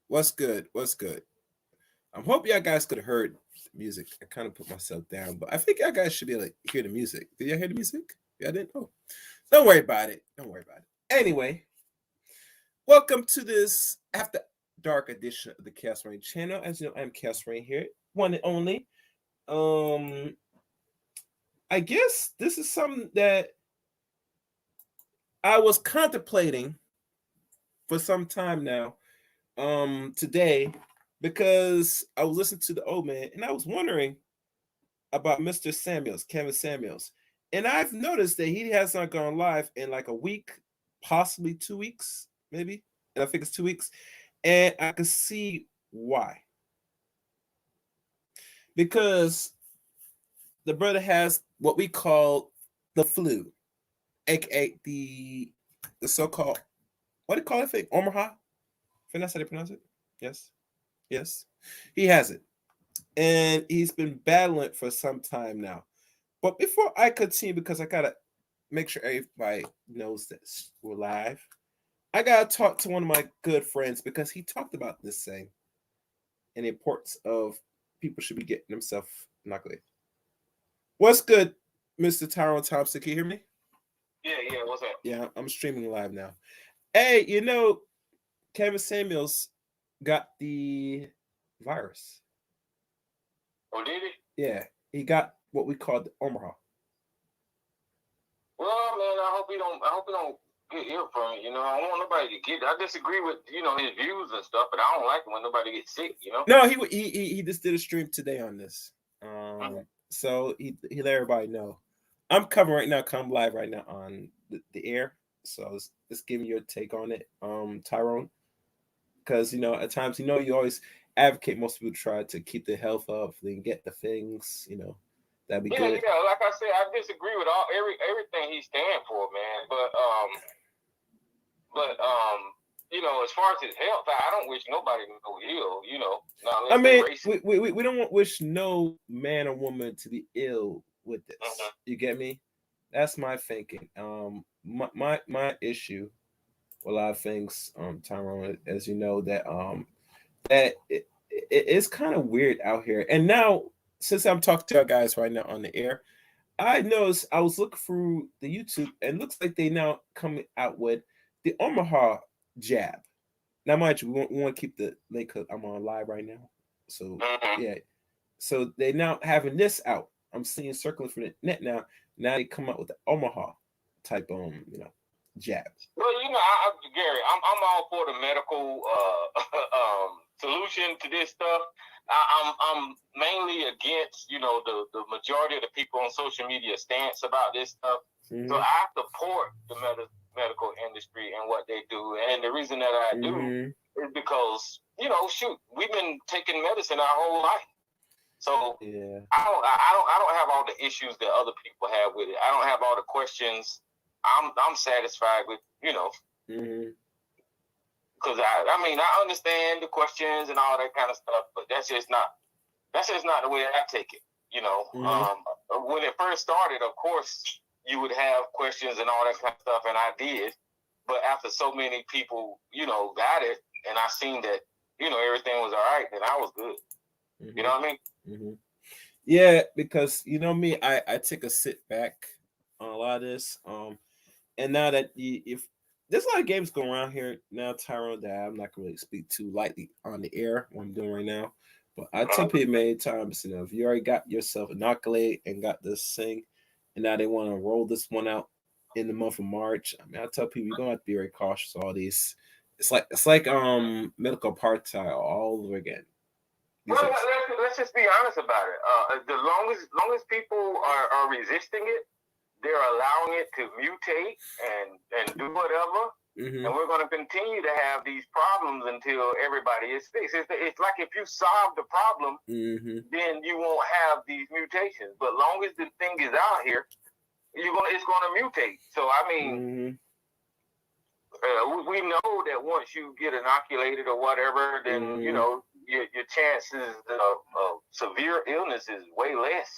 What's good? What's good? I hope y'all guys could have heard the music. I kind of put myself down, but I think y'all guys should be able to hear the music. Did y'all hear the music? Y'all didn't? Oh, don't worry about it. Don't worry about it. Anyway, welcome to this After Dark edition of the Chaos Rain channel. As you know, I'm Chaos Rain here, one and only. Um, I guess this is something that I was contemplating for some time now. Today, because I was listening to the old man, and I was wondering about Mr. Samuels, Kevin Samuels. And I've noticed that he has not gone live in like a week, possibly 2 weeks, maybe. And I think it's 2 weeks. And I can see why. Because the brother has what we call the flu, aka the so-called, what do you call it? Thing? Omaha? I think that's how they pronounce it. Yes. Yes. He has it. And he's been battling it for some time now. But before I continue, because I gotta make sure everybody knows that we're live, I gotta talk to one of my good friends because he talked about this thing and the importance of people should be getting themselves inoculated. What's good, Mr. Tyrone Thompson? Can you hear me? Yeah, what's up? Yeah, I'm streaming live now. Hey, Kevin Samuels got the virus. Oh, did he? Yeah, he got what we call the Omaha. Well, man, I hope he don't get ill from it. I don't want nobody to get. I disagree with his views and stuff, but I don't like it when nobody gets sick. No, he just did a stream today on this. Mhm. So he let everybody know. I'm covering right now. Come live right now on the air. So let's give me your take on it, Tyrone. Because at times you always advocate. Most people try to keep their health up, then get the things. That'd be Yeah, good. yeah. Like I said, I disagree with everything he stands for, man. But as far as his health, I don't wish nobody to go ill. Not I unless they mean, racist. we don't want wish no man or woman to be ill with this. Mm-hmm. You get me? That's my thinking. My issue with a lot of things, Tyrone, as you know, that it's kind of weird out here. And now, since I'm talking to you guys right now on the air, I noticed I was looking through the YouTube and it looks like they now coming out with the Omaha jab. Now, mind you, we want to keep the link because I'm on live right now. So Mm-hmm. yeah, so they now having this out. I'm seeing circling for the net now. Now they come out with the Omaha type jab. Well, Gary, I'm all for the medical solution to this stuff. I'm mainly against the majority of the people on social media stance about this stuff. Mm-hmm. So I support the medical industry and what they do, and the reason that I do is because shoot, we've been taking medicine our whole life. So yeah, I don't have all the issues that other people have with it. I don't have all the questions. I'm satisfied with because I understand the questions and all that kind of stuff, but that's just not the way I take it. When it first started, of course, you would have questions and all that kind of stuff, and I did. But after so many people, got it, and I seen that, everything was all right, then I was good. You know what I mean? Yeah, because me, I take a sit back on a lot of this. And now that if there's a lot of games going around here now, Tyrone, that I'm not gonna really speak too lightly on the air what I'm doing right now. But I tell people many times, if you already got yourself inoculated and got this thing, and now they want to roll this one out in the month of March. I mean, I tell people you're gonna have to be very cautious. All these, it's like medical apartheid all over again. Well, let's just be honest about it. The long as people are resisting it, they're allowing it to mutate and do whatever. And we're going to continue to have these problems until everybody is fixed. It's like if you solve the problem, then you won't have these mutations. But long as the thing is out here, it's going to mutate. So I mean, we know that once you get inoculated or whatever, then your chances of severe illness is way less.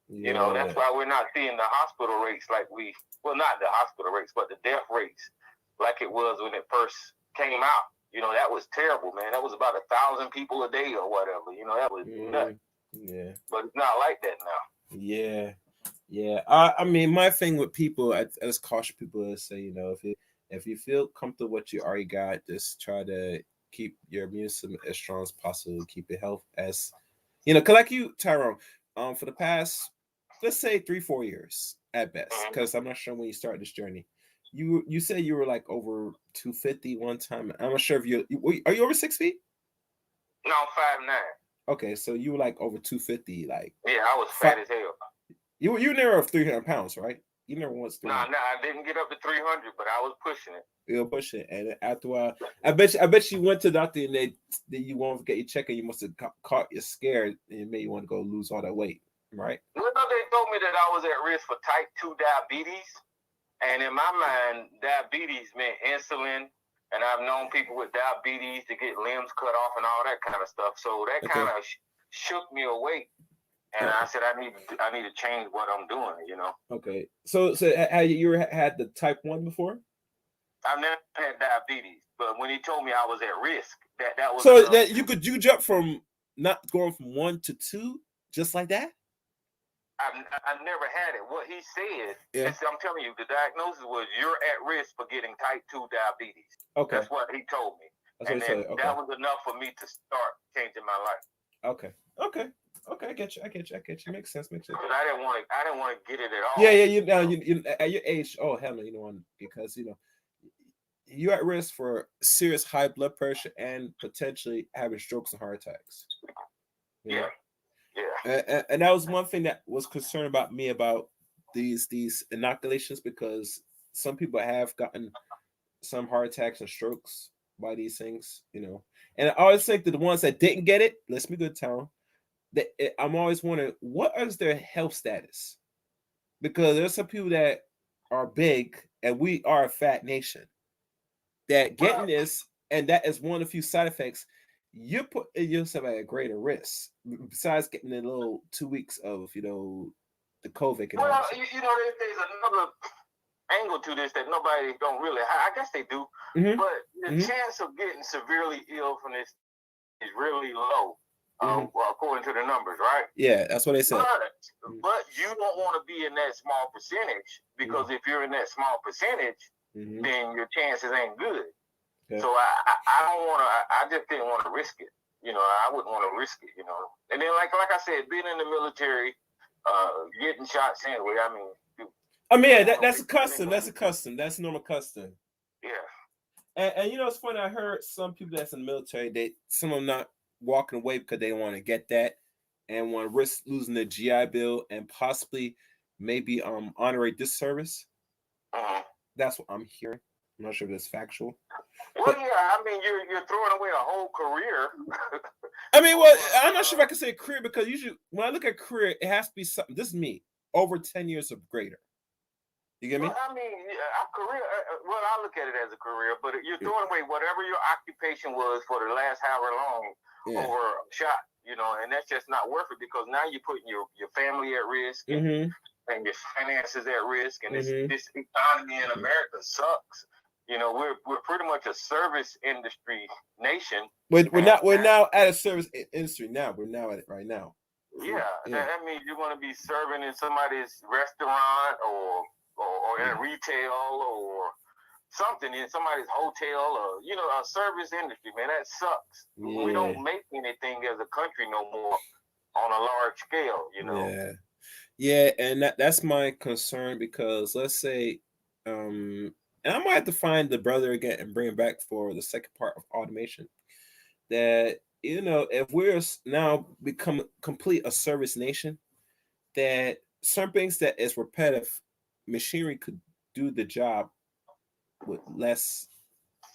Yeah. That's why we're not seeing the hospital rates not the hospital rates, but the death rates like it was when it first came out. You know, that was terrible, man. That was about 1,000 people a day or whatever. You know, that was nuts. Yeah. But it's not like that now. Yeah. Yeah. I mean, my thing with people, I just caution people to say, you know, if you feel comfortable with what you already got, just try to keep your immune system as strong as possible. Keep your health as, you know, cause like you, Tyrone, for the past, let's say 3-4 years at best, because I'm not sure when you started this journey. You said you were like over 250 one time. I'm not sure if are you over 6 feet? No, I'm 5'9". Okay, so you were like over 250, like yeah, I was fat as hell. You never 300 pounds, right? You never once. No, I didn't get up to 300, but I was pushing it. You were pushing it, and after a while, I bet you went to the doctor and they you won't get your check, and you must have caught you scared, and it made you want to go lose all that weight, right? Well, they told me that I was at risk for type 2 diabetes, and in my mind, diabetes meant insulin. And I've known people with diabetes to get limbs cut off and all that kind of stuff. So that kind of shook me awake. And I said, I need to change what I'm doing, you know. Okay. So had you had the type 1 before? I've never had diabetes, but when he told me I was at risk, that was so that you jump from not going from 1 to 2 just like that. I never had it. What he said, I'm telling you, the diagnosis was you're at risk for getting type 2 diabetes. Okay. That's what he told me. And then that was enough for me to start changing my life. Okay. I get you. Makes sense. Because I didn't want to get it at all. Yeah. You at your age. Oh hell no, you don't want, because you know you're at risk for serious high blood pressure and potentially having strokes and heart attacks. You know? Yeah. And that was one thing that was concerned about me about these inoculations, because some people have gotten some heart attacks and strokes by these things, you know. And I always think that the ones that didn't get it, let's be good, town. I'm always wondering what is their health status, because there's some people that are big and we are a fat nation that getting this, and that is one of the few side effects. You put yourself at a greater risk besides getting a little 2 weeks of, you know, the COVID. And well, you know, there's another angle to this that nobody don't really. I guess they do, but the chance of getting severely ill from this is really low, according to the numbers, right? Yeah, that's what they said. But you don't want to be in that small percentage, because if you're in that small percentage, then your chances ain't good. Okay. So I don't want to. I just didn't want to risk it. You know, I wouldn't want to risk it. You know, and then like I said, being in the military, getting shots anyway. That's a custom. That's a custom. That's a normal custom. Yeah. And you know, it's funny. I heard some people that's in the military, some of them not walking away because they want to get that and want to risk losing their GI Bill and possibly maybe honorary disservice. That's what I'm hearing. I'm not sure if it's factual. Well, yeah, I mean, you're throwing away a whole career. I mean, well, I'm not sure if I can say career, because usually when I look at career, it has to be something. This is me, over 10 years of greater. You get me? Well, I mean, a career. Well, I look at it as a career, but you're throwing away whatever your occupation was for the last however long over a shot, you know, and that's just not worth it, because now you're putting your family at risk and your finances at risk, and this economy in America sucks. You know, we're pretty much a service industry nation. We're now at a service industry now. We're now at it right now. Yeah. That means you're going to be serving in somebody's restaurant or in a retail or something, in somebody's hotel, or, you know, a service industry, man. That sucks. Yeah. We don't make anything as a country no more on a large scale, you know. Yeah, and that's my concern, because let's say and I might have to find the brother again and bring him back for the second part of automation. That, you know, if we're now become complete a service nation, that some things that is repetitive, machinery could do the job with less.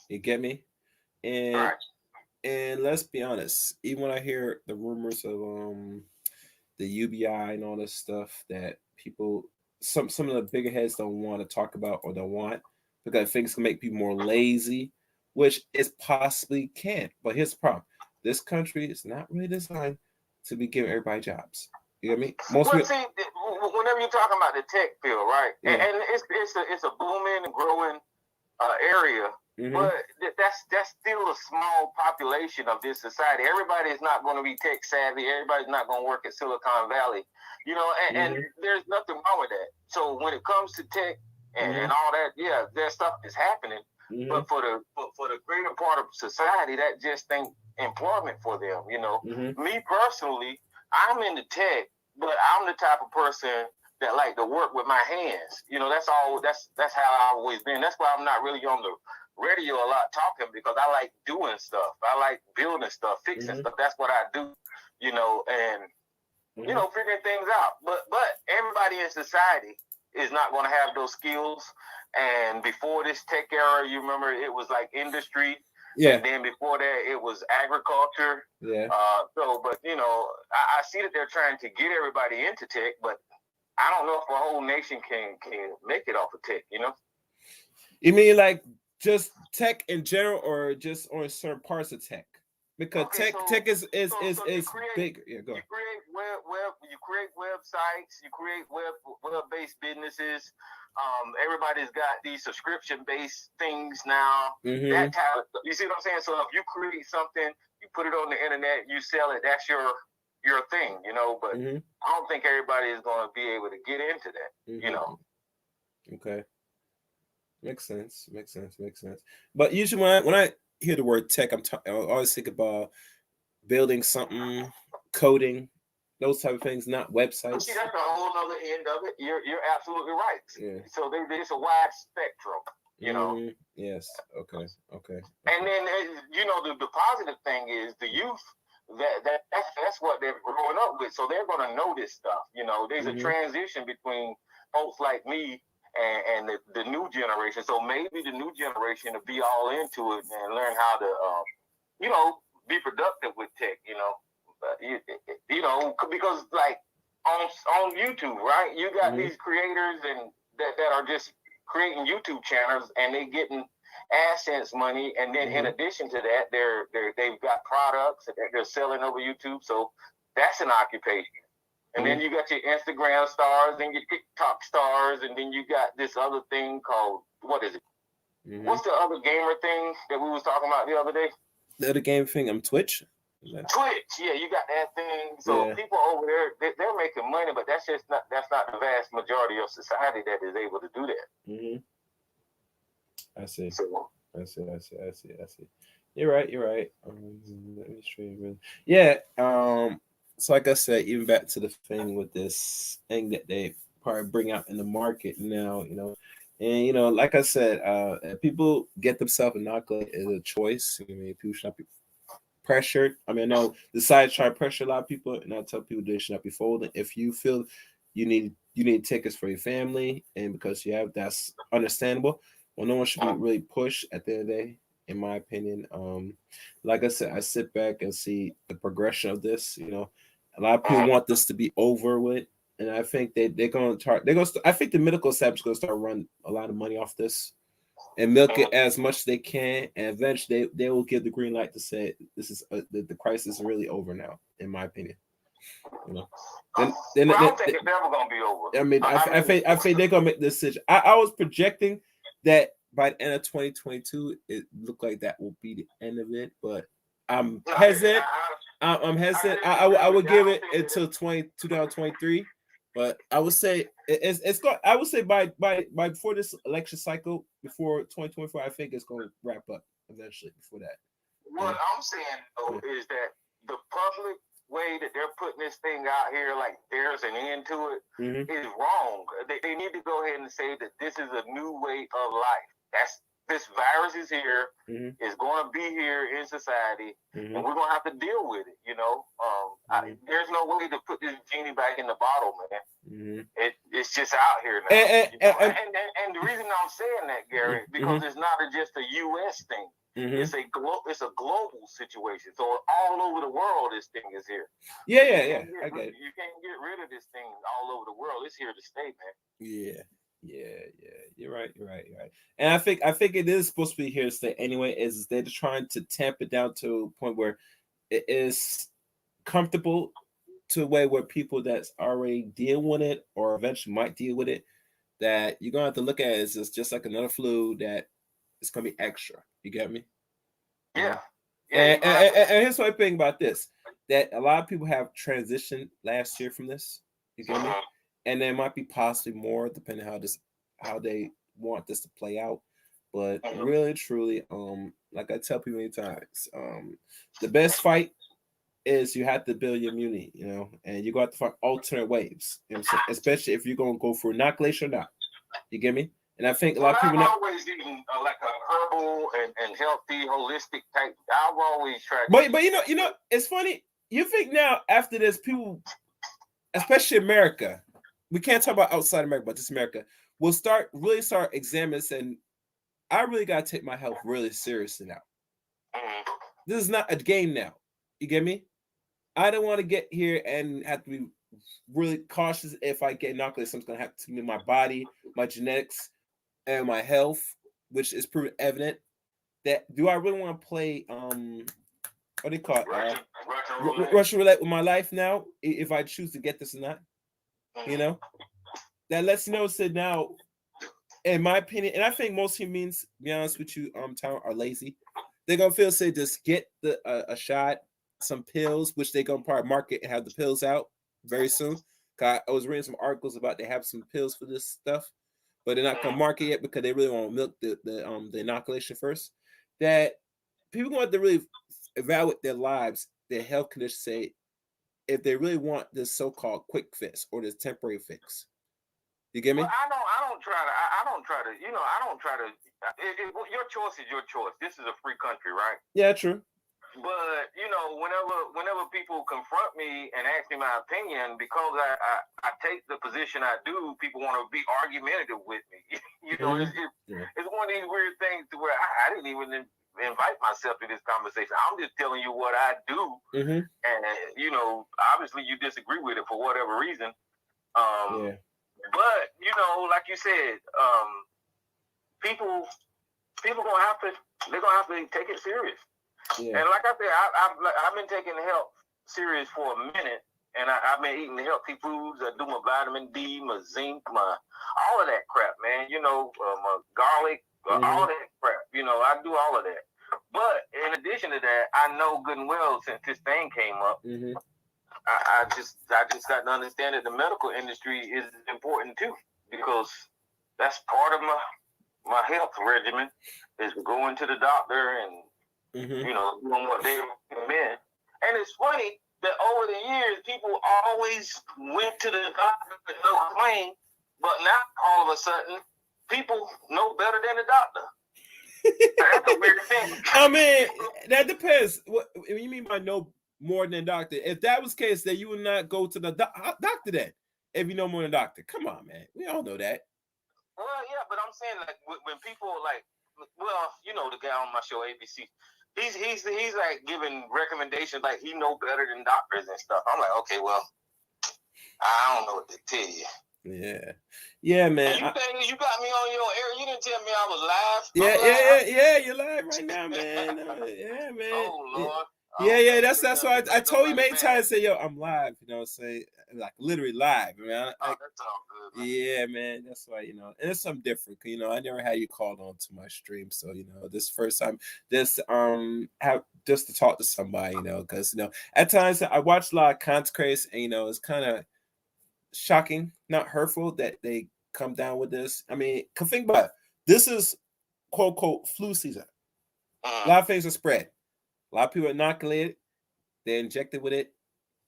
You get me? And let's be honest, even when I hear the rumors of the UBI and all this stuff that people, some of the bigger heads don't want to talk about or don't want, because things can make people more lazy, which is possibly can. But here's the problem. This country is not really designed to be giving everybody jobs. You know what I mean? See, whenever you're talking about the tech field, right? Yeah. And it's a booming and growing area, But that's still a small population of this society. Everybody is not going to be tech savvy. Everybody's not going to work at Silicon Valley, and there's nothing wrong with that. So when it comes to tech and all that, yeah, there's stuff is happening. But for the greater part of society, that just ain't employment for them. Me personally, I'm into tech, but I'm the type of person that like to work with my hands. That's all. That's how I've always been. That's why I'm not really on the radio a lot talking, because I like doing stuff. I like building stuff, fixing stuff. That's what I do. And figuring things out. But everybody in society is not going to have those skills. And before this tech era, you remember it was like industry. Yeah. And then before that, it was agriculture. Yeah. But I see that they're trying to get everybody into tech, but I don't know if a whole nation can make it off of tech. You mean like just tech in general, or just on certain parts of tech? Because tech is bigger. Yeah, go. You create websites, you create web-based businesses. Everybody's got these subscription-based things now. That type of, you see what I'm saying? So if you create something, you put it on the internet, you sell it, that's your thing, but I don't think everybody is going to be able to get into that, Okay. Makes sense. But usually when I hear the word tech, I always think about building something, coding, those type of things, not websites. See, that's a whole other end of it. You're absolutely right. Yeah. So there's a wide spectrum, Yes. Okay. And then the positive thing is the youth. That's what they're growing up with, so they're going to know this stuff. There's a transition between folks like me and the new generation. So maybe the new generation will be all into it and learn how to, be productive with tech. Because like on YouTube, right? You got these creators and that are just creating YouTube channels, and they getting AdSense money, and then in addition to that, they've got products that they're selling over YouTube. So that's an occupation. And then you got your Instagram stars and your TikTok stars, and then you got this other thing called, what is it? What's the other gamer thing that we was talking about the other day? The other game thing, Twitch. Twitch, yeah, you got that thing. So people over there, they're making money, but that's not the vast majority of society that is able to do that. I see. I see. You're right. Let me show you. Yeah. So like I said, even back to the thing with this thing that they probably bring out in the market now, and like I said, people get themselves inoculated as a choice. I mean, people should not be pressured. I mean, I know the side try to pressure a lot of people, and I tell people they should not be folding. If you feel you need tickets for your family, and because you have, that's understandable. Well, no one should be really pushed at the end of the day, in my opinion. Like I said, I sit back and see the progression of this. A lot of people want this to be over with, and I think they're going to start. I think the medical establishment is going to start run a lot of money off this and milk it as much as they can, and eventually they will give the green light to say this is the crisis is really over now, in my opinion. I don't think it's never going to be over. I mean, I think they're going to make the decision. I was projecting that by the end of 2022, it looked like that will be the end of it, but I'm hesitant. I'm hesitant. I would give it until 2023, but I would say it's going. I would say by before this election cycle, before 2024, I think it's going to wrap up eventually. Before that, what I'm saying though is that the public way that they're putting this thing out here, like there's an end to it, is wrong. They need to go ahead and say that this is a new way of life. This virus is here, is going to be here in society, and we're going to have to deal with it. There's no way to put this genie back in the bottle, man. It's just out here now. And the reason I'm saying that, Gary, because it's not just a U.S. thing. It's a global situation. So all over the world, this thing is here. Yeah. I get it. You can't get rid of this thing all over the world. It's here to stay, man. Yeah. You're right. And I think it is supposed to be here to stay anyway. Is they're trying to tamp it down to a point where it is comfortable to a way where people that's already deal with it or eventually might deal with it, that you're gonna have to look at it as just like another flu that it's gonna be extra. You get me? Yeah. And here's what I think about this: that a lot of people have transitioned last year from this. You get me? And there might be possibly more depending how they want this to play out. But really, truly, like I tell people many times, the best fight is you have to build your immunity, and you got to find alternate ways, especially if you're gonna go for inoculation or not. You get me? And I think a lot of people always eaten like a herbal and healthy, holistic type. I've always tried. But you know, it's funny. You think now after this, people, especially America, we can't talk about outside America, but just America, will start examining this, and I really gotta take my health really seriously now. This is not a game now. You get me? I don't want to get here and have to be really cautious if I get inoculated. Something's gonna happen to me, my body, my genetics, and my health, which is proven evident. That do I really want to play what do you call it? Russian roulette with my life now, if I choose to get this or not. That lets you know. Said now, in my opinion, and I think most humans, to be honest with you, Tom, are lazy. They're gonna just get a shot, some pills, which they're gonna probably market and have the pills out very soon. I was reading some articles about they have some pills for this stuff, but they're not gonna market yet because they really want to milk the inoculation first. That people going to really evaluate their lives, their health conditions, say if they really want this so-called quick fix or this temporary fix. You get me? Well, I don't try to. I don't try to. Your choice is your choice. This is a free country, right? Yeah, true. But whenever people confront me and ask me my opinion, because I take the position I do, people want to be argumentative with me. It's one of these weird things to where I didn't even invite myself to this conversation. I'm just telling you what I do, and obviously you disagree with it for whatever reason. But like you said, people gonna have to take it serious. Yeah. And like I said, I've been taking health serious for a minute, and I've been eating healthy foods. I do my vitamin D, my zinc, all of that crap, man. My garlic, all of that crap. I do all of that. But in addition to that, I know good and well since this thing came up, I just got to understand that the medical industry is important too, because that's part of my health regimen is going to the doctor and doing what they recommend. And it's funny that over the years people always went to the doctor with no claim, but now all of a sudden people know better than the doctor. That's a weird thing. I mean, that depends. What you mean by no more than a doctor? If that was the case, then you would not go to the doctor then. If you know more than a doctor, come on, man. We all know that. Well, yeah, but I'm saying like when people like, the guy on my show ABC, he's like giving recommendations like he know better than doctors and stuff. I'm like, okay, well, I don't know what to tell you. Yeah, man. And you got me on your air. You didn't tell me I was live. Yeah. You're live right now, man. Yeah, man. Oh Lord. Yeah. That's why I told you many times. Say, yo, I'm live. Say like literally live, man. That's all good, man. Yeah, man. That's why and it's something different. I never had you called on to my stream, so this first time, have just to talk to somebody, because at times I watch a lot of content creators, and it's kind of shocking, not hurtful that they come down with this. I mean, think about it. This is quote unquote flu season. A lot of things are spread. A lot of people are inoculated. They're injected with it.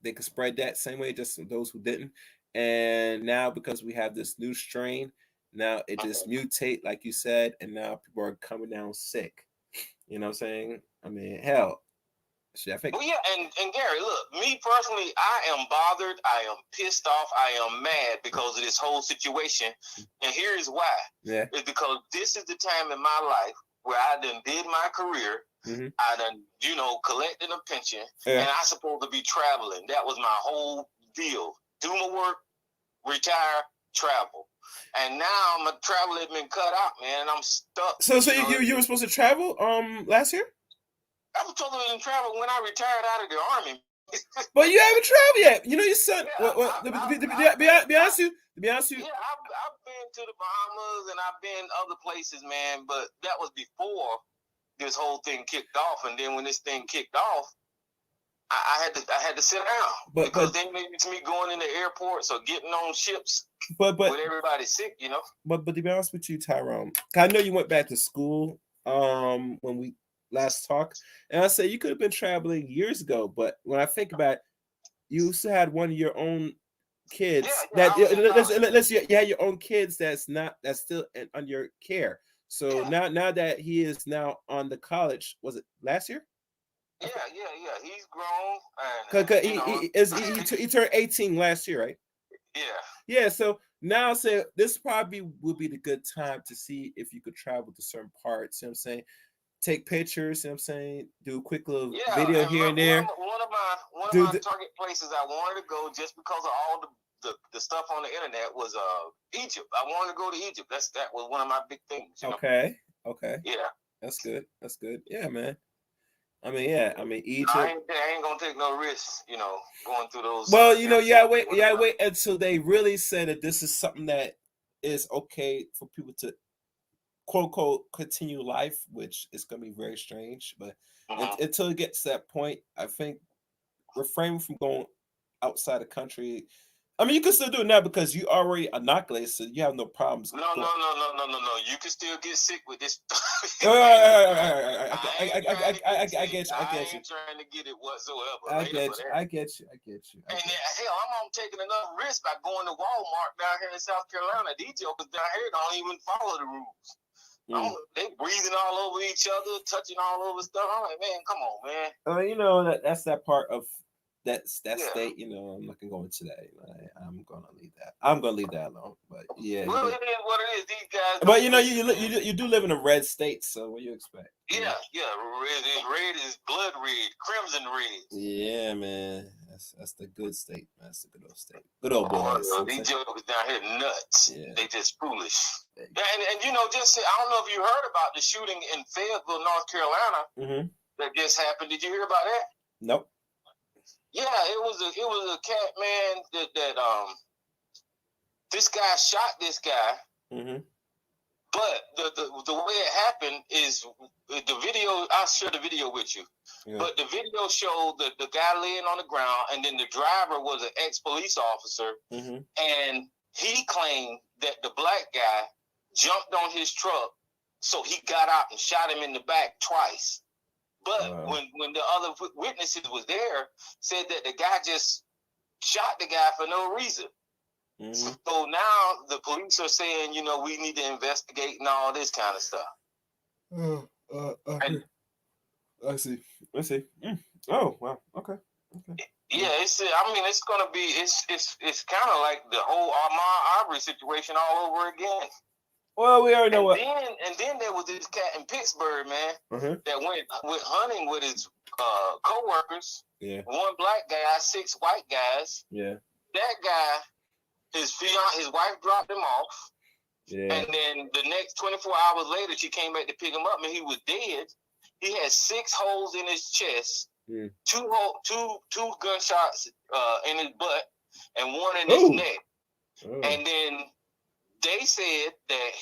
They could spread that same way, just those who didn't. And now because we have this new strain, now it just mutate, like you said, and now people are coming down sick. You know what I'm saying? I mean, hell. I think. Well, yeah, and Gary, look, me personally, I am bothered. I am pissed off. I am mad because of this whole situation. And here's why. Yeah. It's because this is the time in my life where I done did my career. I done, collected a pension, and I supposed to be traveling. That was my whole deal. Do my work, retire, travel. And now my travel has been cut out, man, and I'm stuck. So you were supposed to travel last year? I was supposed to travel when I retired out of the Army. But you haven't traveled yet. Your son. To be be honest with you, I've been to the Bahamas and I've been other places, man. But that was before this whole thing kicked off. And then when this thing kicked off, I had to sit down because then maybe it's me going in the airports or getting on ships. But with everybody sick, you know. But to be honest with you, Tyrone, I know you went back to school when we last talked, and I said you could have been traveling years ago. But when I think about it, you still had one of your own kids you had your own kids that's still on your care. So now that he is now on the college, was it last year? Yeah. He's grown. He turned 18 last year, right? Yeah. So now say this probably would be the good time to see if you could travel to certain parts. You know what I'm saying? Take pictures. You know what I'm saying? Do a quick little video here and there. One of my target places I wanted to go just because of all the stuff on the internet was Egypt. I wanted to go to Egypt. That was one of my big things. You know? Okay. Yeah. That's good. Yeah, man. I mean, Egypt. I ain't gonna take no risks, you know, going through those. Well, you know, wait until they really say that this is something that is okay for people to quote unquote continue life, which is gonna be very strange. But until it gets to that point, I think refrain from going outside the country. I mean, you can still do it now because you already inoculated, so you have no problems. No. You can still get sick with this. I get you. I ain't trying to get it whatsoever. I get you. And hell, I'm taking enough risk by going to Walmart down here in South Carolina. These jokers down here don't even follow the rules. They breathing all over each other, touching all over stuff. I'm like, man, come on, man. You know that's that part of that state. You know, I'm not gonna go into that. I'm gonna leave that. I'm gonna leave that alone. But yeah, well, it is what it is. These guys. But you know, you do live in a red state, so what do you expect? Yeah. Red is blood red, crimson red. Yeah, man. That's the good state. That's the good old state. Good old boys. These jokers down here nuts. Yeah. They just foolish. And you know, just I don't know if you heard about the shooting in Fayetteville, North Carolina, that just happened. Did you hear about that? Nope. Yeah, it was a cat, man. That this guy shot this guy. But the way it happened is the video. I'll share the video with you. Yeah. But the video showed the guy laying on the ground, and then the driver was an ex-police officer, and he claimed that the black guy jumped on his truck, so he got out and shot him in the back twice. But when the other witnesses was there, said that the guy just shot the guy for no reason. So now the police are saying, you know, we need to investigate and all this kind of stuff. I see. Oh wow. Okay. Yeah, it's gonna be it's kind of like the whole Ahmaud Arbery situation all over again. Well, we already know what. And then there was this cat in Pittsburgh, man, that went hunting with his co-workers. Yeah. 1 black guy, 6 white guys. Yeah. That guy, his wife dropped him off. Yeah. And then the next 24 hours later, she came back to pick him up, and he was dead. He had 6 holes in his chest, 2 gunshots in his butt, and 1 in his neck. And then they said that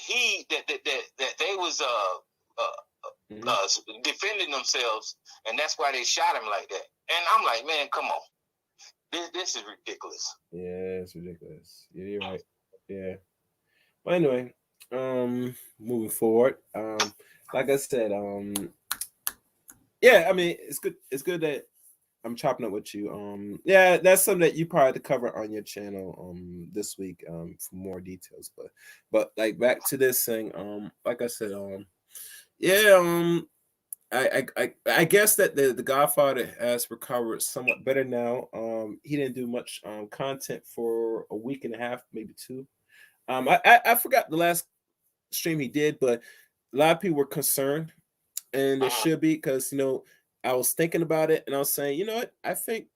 that they was defending themselves, and that's why they shot him like that. And I'm like, man, come on, this is ridiculous. Yeah, it's ridiculous. Yeah, you're right. Yeah. Well, anyway, moving forward, like I said, yeah, I mean, it's good. It's good that I'm chopping up with you. Yeah, that's something that you probably have to cover on your channel this week for more details. But like back to this thing, like I said, yeah, I guess that the Godfather has recovered somewhat better now. He didn't do much content for a week and a half, maybe 2. I forgot the last stream he did, but a lot of people were concerned, and it should be, because you know, I was thinking about it, and I was saying, you know what? I think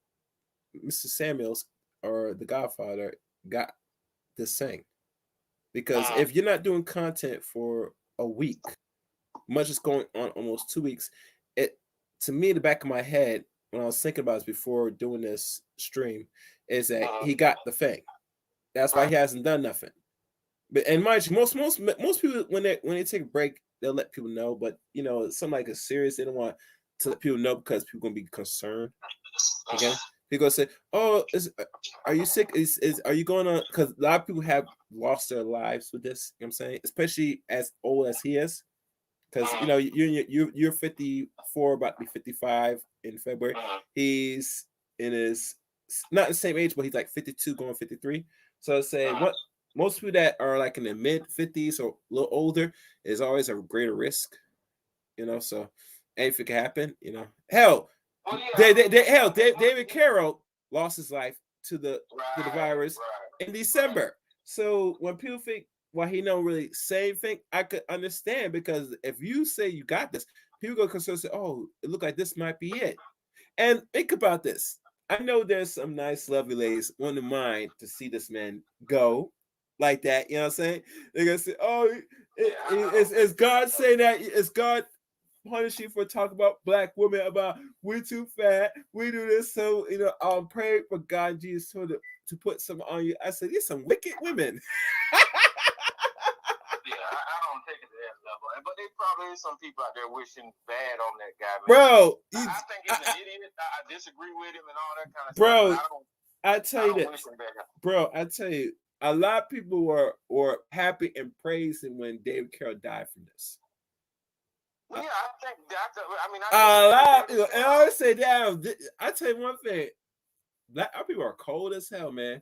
Mr. Samuels or the Godfather got this thing, because if you're not doing content for a week, much is going on almost 2 weeks, it, to me, in the back of my head, when I was thinking about this before doing this stream, is that he got the thing. That's why he hasn't done nothing. But and mind you, most people when they take a break, they'll let people know. But something like it's serious, they don't want to let people know because people gonna be concerned. Again, people say, "Oh, are you sick? Are you going to?" Because a lot of people have lost their lives with this. You know what I'm saying, especially as old as he is. Because you're 54, about to be 55 in February. He's in his not the same age, but he's like 52, going 53. So I say what most people that are like in the mid 50s or a little older is always a greater risk. So anything can happen. Hell, David Carroll lost his life to the virus in December. So when people think, well, he don't really say anything, I could understand, because if you say you got this, people go concerned, say, oh, it look like this might be it. And think about this. I know there's some nice, lovely ladies wouldn't mind to see this man go like that. You know what I'm saying? They're gonna say, oh, is God saying that? Is God punish you for talking about black women, about we're too fat, we do this, so pray for God Jesus to put some on you. I said, these some wicked women. I don't take it to that level, but there probably is some people out there wishing bad on that guy, man. Bro, I think he's an idiot. I disagree with him and all that kind of bro, stuff. I tell you that, bro, I tell you, a lot of people were happy and praising when David Carroll died from this. Well, yeah, I think that's. A lot. And I always say, damn. I tell you one thing. Black people are cold as hell, man.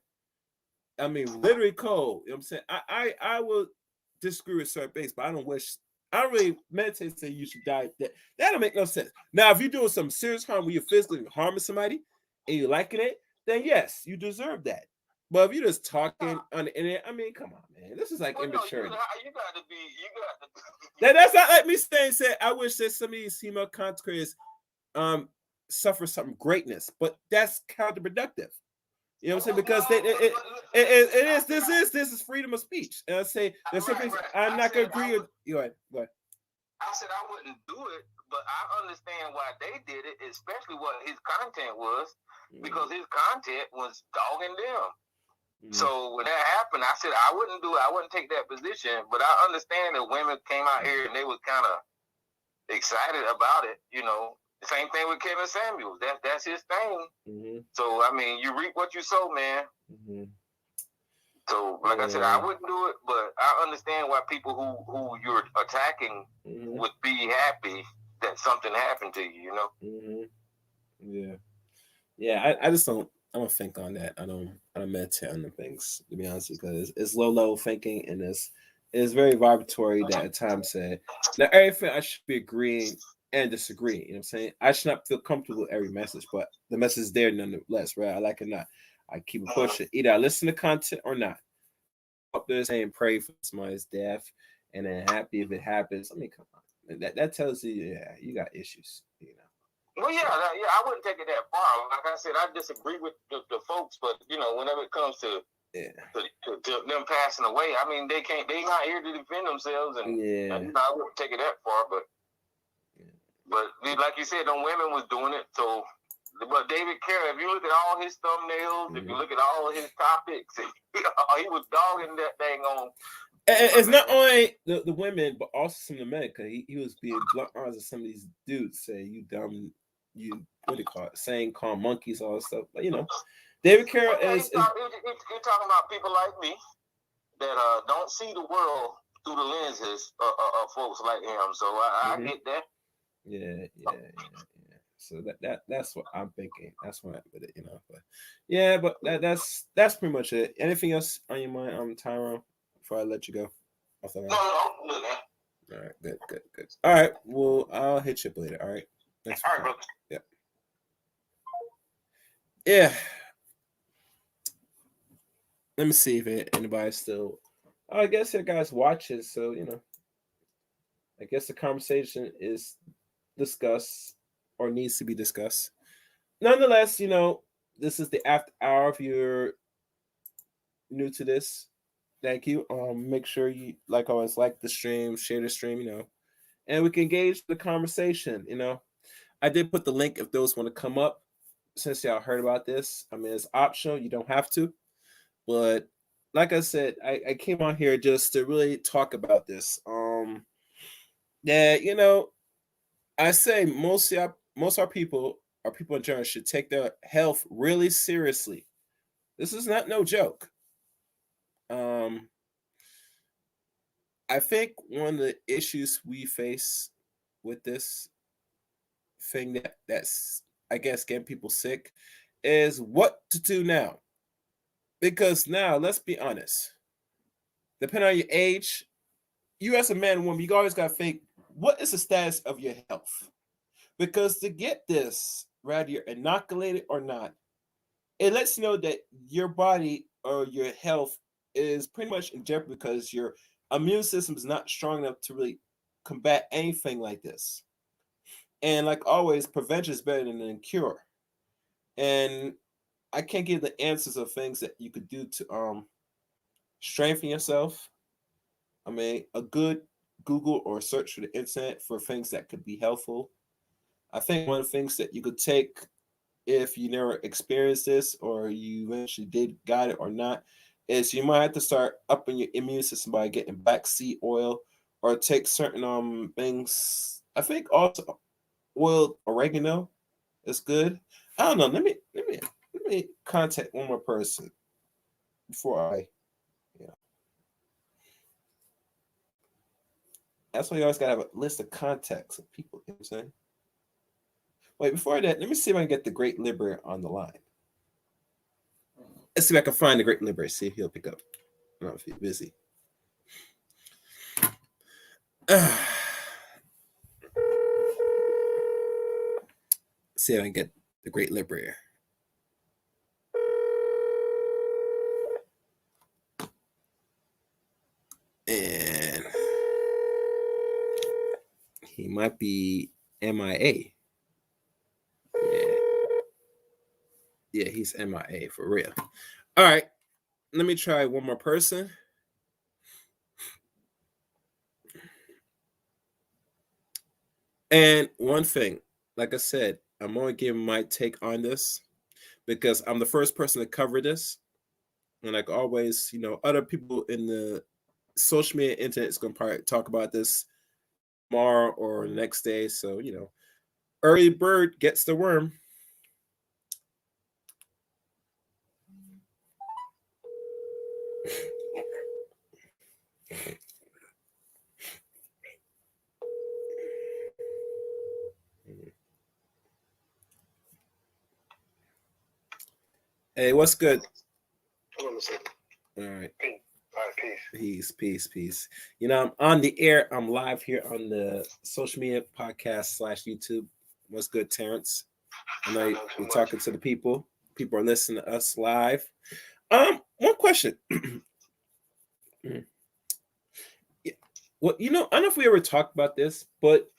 I mean, literally cold. You know what I'm saying? I will disagree with certain things, but I don't really meditate and say you should die. That don't make no sense. Now, if you're doing some serious harm where you're physically harming somebody and you're liking it, then yes, you deserve that. But if you're just talking on the internet, I mean, come on, man. This is like immaturity. You got to be. That's not like me saying. I wish that some of these female content creators suffer some greatness, but that's counterproductive. You know what I'm saying? Because this is freedom of speech. And I say there's some things I'm not gonna agree with. Go ahead. I said I wouldn't do it, but I understand why they did it, especially what his content was, because his content was dogging them. So when that happened, I said I wouldn't do it. I wouldn't take that position. But I understand that women came out here and they was kind of excited about it. Same thing with Kevin Samuels. That's his thing. So I mean, you reap what you sow, man. So like I said, I wouldn't do it, but I understand why people who you're attacking would be happy that something happened to you. Yeah. I just don't. I don't think on that. I don't meditate on the things, to be honest, because it's low level thinking, and it's very vibratory that at times say now everything I should be agreeing and disagree. You know what I'm saying? I should not feel comfortable with every message, but the message is there nonetheless, right? I like it or not. I keep it pushing. Either I listen to content or not. Up there saying pray for somebody's death and then happy if it happens. I mean, come on. That tells you, yeah, you got issues, Well, yeah, I wouldn't take it that far. Like I said, I disagree with the folks, but whenever it comes to them passing away, I mean, they not here to defend themselves, and I wouldn't take it that far. But like you said, them women was doing it. So, but David Carroll, if you look at all his thumbnails, if you look at all his topics, he was dogging that thing on. It's not only the women, but also some of the men, because he was being blunt arms of some of these dudes say, you dumb, you, what do you call it, saying call monkeys, all that stuff. But, David Carroll is... You're talking about people like me that don't see the world through the lenses of folks like him. So I get that. Yeah. So that's what I'm thinking. That's what I'm with it, But yeah, but that's pretty much it. Anything else on your mind, Tyrone, before I let you go? No. All right, good. All right, well, I'll hit you up later. All right. Thanks for bro. Yeah. Let me see if anybody's still. I guess you guys watching, so I guess the conversation is discussed or needs to be discussed. Nonetheless, this is the after hour. If you're new to this, thank you. Make sure you always like the stream, share the stream, and we can engage the conversation. I did put the link if those want to come up. Since y'all heard about this, I mean, it's optional. You don't have to, but like I said, I came on here just to really talk about this. That I say most our people in general should take their health really seriously. This is not no joke. I think one of the issues we face with this thing that's I guess getting people sick is what to do now. Because now, let's be honest. Depending on your age, you as a man and woman, you always got to think, what is the status of your health? Because to get this, whether you're inoculated or not, it lets you know that your body or your health is pretty much in jeopardy because your immune system is not strong enough to really combat anything like this. And like always, prevention is better than cure. And I can't give the answers of things that you could do to strengthen yourself. I mean, a good Google or search for the internet for things that could be helpful. I think one of the things that you could take if you never experienced this or you eventually did got it or not is you might have to start upping your immune system by getting black seed oil or take certain things. I think also oiled oregano is good. I don't know. Let me contact one more person before I. That's why you always gotta have a list of contacts of people. You know what I'm saying? Wait, before that, let me see if I can get the Great Liberator on the line. Let's see if I can find the Great Liberator. See if he'll pick up. I don't know if he's busy. See if I can get the Great Liberator. And he might be MIA. Yeah, he's MIA for real. All right, let me try one more person. And one thing, like I said, I'm only giving my take on this because I'm the first person to cover this. And like always, other people in the social media internet is going to probably talk about this tomorrow or the next day. So, early bird gets the worm. Hey, what's good? Hold on a second. All right. All right, Peace. I'm on the air. I'm live here on the social media podcast / YouTube. What's good, Terrence? I know you're talking to the people. People are listening to us live. One question. Well, I don't know if we ever talked about this, but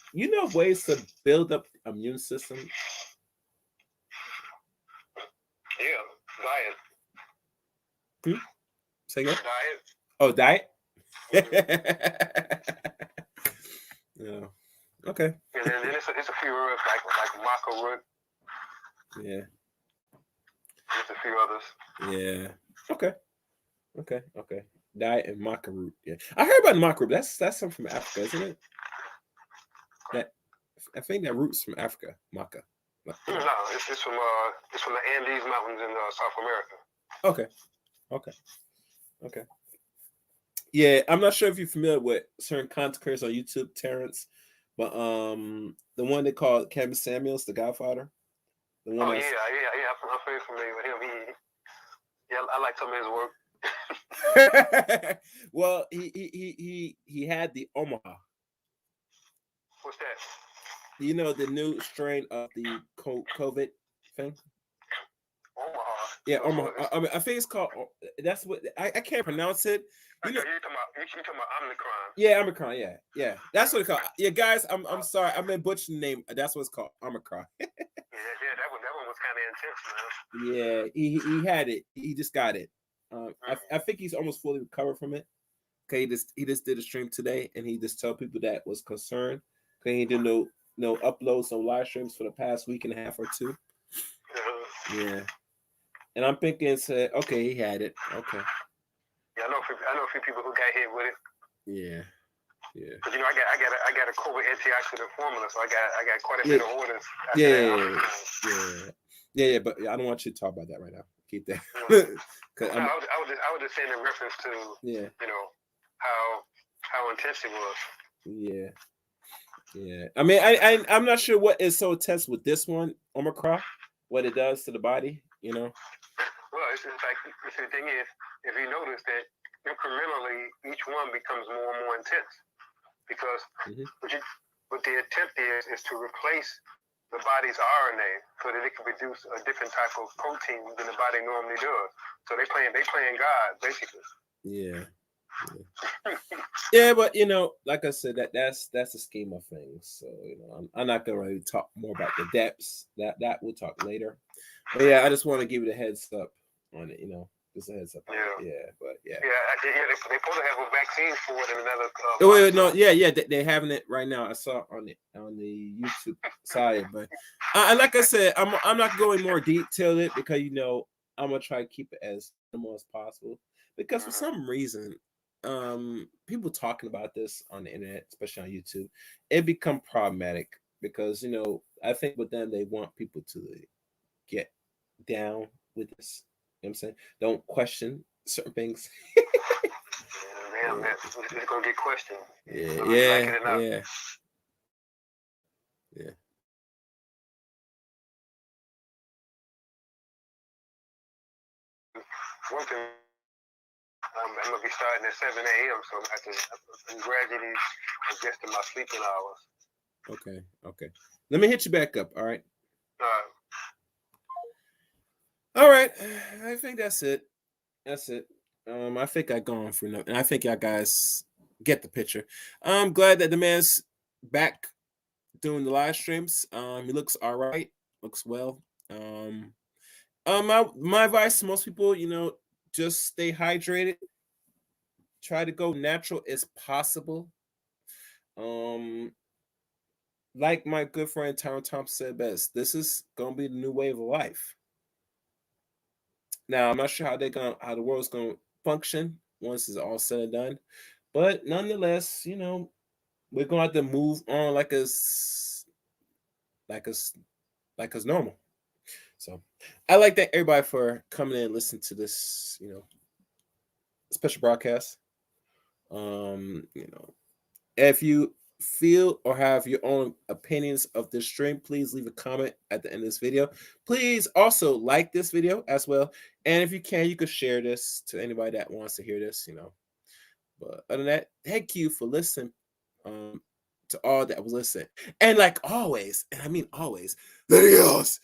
ways to build up the immune system. Yeah, diet. Say again? Diet. Oh, diet? Yeah. Okay. And then it's a few herbs like maca root. Yeah. There's a few others. Yeah. Okay. Diet and maca root. Yeah. I heard about maca root. That's something from Africa, isn't it? I think that root's from Africa. Maca. No, it's from the Andes Mountains in South America. Okay. Yeah, I'm not sure if you're familiar with certain content creators on YouTube, Terrence, but the one they call Kevin Samuels, the Godfather. Yeah. I'm very familiar with him. I like some of his work. Well, he had the Omaha. What's that? The new strain of the COVID thing. Omaha. Yeah, Omaha. I mean, I think it's called. That's what I can't pronounce it. You're talking about Omicron. Yeah, Omicron. Yeah. That's what it's called. Yeah, guys, I'm sorry. I meant butcher the name. That's what it's called, Omicron. Yeah, that one was kind of intense, man. Yeah, he had it. He just got it. I think he's almost fully recovered from it. Okay, he just did a stream today, and he just told people that was concerned. Okay, he did no uploads, no live streams for the past week and a half or two. Yeah, and I'm thinking, said, okay, he had it. Okay, a few people who got hit with it. Yeah. Yeah. But I got a COVID antioxidant formula, so I got quite a bit of orders. Yeah. But I don't want you to talk about that right now. Keep that. I was just saying in reference to how intense it was. Yeah. I mean, I'm not sure what is so intense with this one, Omicron, what it does to the body. Well, it's like the thing is, if you notice that incrementally each one becomes more and more intense, because what the attempt is to replace the body's RNA so that it can produce a different type of protein than the body normally does. So they playing God basically. Yeah. Yeah, but like I said, that's the scheme of things. So I'm not gonna really talk more about the depths. That we'll talk later. But yeah, I just want to give you the heads up on it. Just a heads up. Yeah, but yeah. They supposed to have a vaccine for it in another. They're having it right now. I saw on the YouTube side, but like I said, I'm not going more detailed it because I'm gonna try to keep it as minimal as possible because for some reason, people talking about this on the internet, especially on YouTube, it become problematic because I think with them they want people to get down with this. You know what I'm saying? Don't question certain things. Damn, it's gonna get questioned. Yeah. One thing, I'm gonna be starting at 7 a.m. so I'm gradually adjusting my sleeping hours. Okay. Let me hit you back up. All right. All right. I think that's it. I think I gone for enough, and I think y'all guys get the picture. I'm glad that the man's back doing the live streams. He looks all right. Looks well. My advice to most people, just stay hydrated. Try to go natural as possible. Like my good friend Tyron Thompson said best, this is gonna be the new wave of life. Now I'm not sure how the world's gonna function once it's all said and done, but nonetheless, we're gonna have to move on like it's normal. So I like that everybody for coming in and listening to this, special broadcast. If you feel or have your own opinions of this stream, please leave a comment at the end of this video. Please also like this video as well, and if you can, you could share this to anybody that wants to hear this. But other than that, thank you for listening. To all that was listening, and like always, and I mean always, videos.